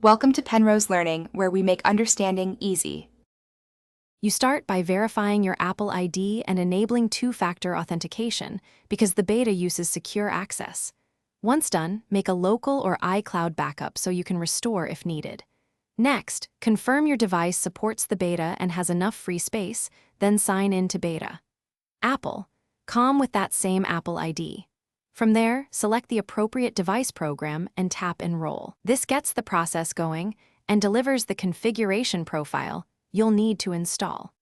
Welcome to Penrose Learning, where we make understanding easy. You start by verifying your Apple ID and enabling two-factor authentication because the beta uses secure access. Once done, make a local or iCloud backup so you can restore if needed. Next, confirm your device supports the beta and has enough free space, then sign in to beta. Apple. Calm with that same Apple ID. From there, select the appropriate device program and tap Enroll. This gets the process going and delivers the configuration profile you'll need to install.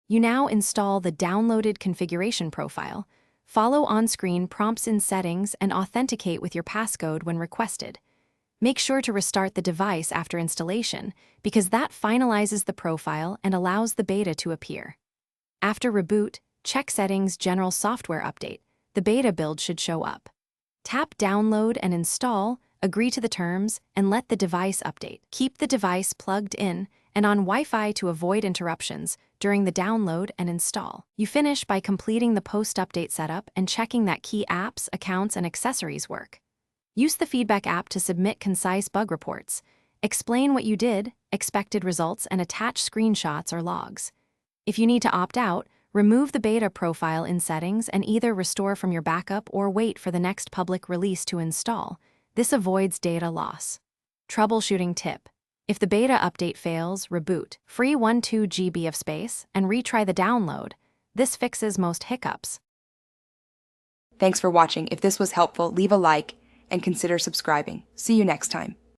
You now install the downloaded configuration profile, follow on-screen prompts in settings, and authenticate with your passcode when requested. Make sure to restart the device after installation because that finalizes the profile and allows the beta to appear. After reboot, check Settings General Software Update. The beta build should show up. Tap Download and Install, agree to the terms, and let the device update. Keep the device plugged in and on Wi-Fi to avoid interruptions during the download and install. You finish by completing the post-update setup and checking that key apps, accounts, and accessories work. Use the Feedback app to submit concise bug reports. Explain what you did, expected results, and attach screenshots or logs. If you need to opt out, remove the beta profile in settings and either restore from your backup or wait for the next public release to install. This avoids data loss. Troubleshooting tip. If the beta update fails, reboot. Free 1-2 GB of space and retry the download. This fixes most hiccups. Thanks for watching. If this was helpful, leave a like and consider subscribing. See you next time.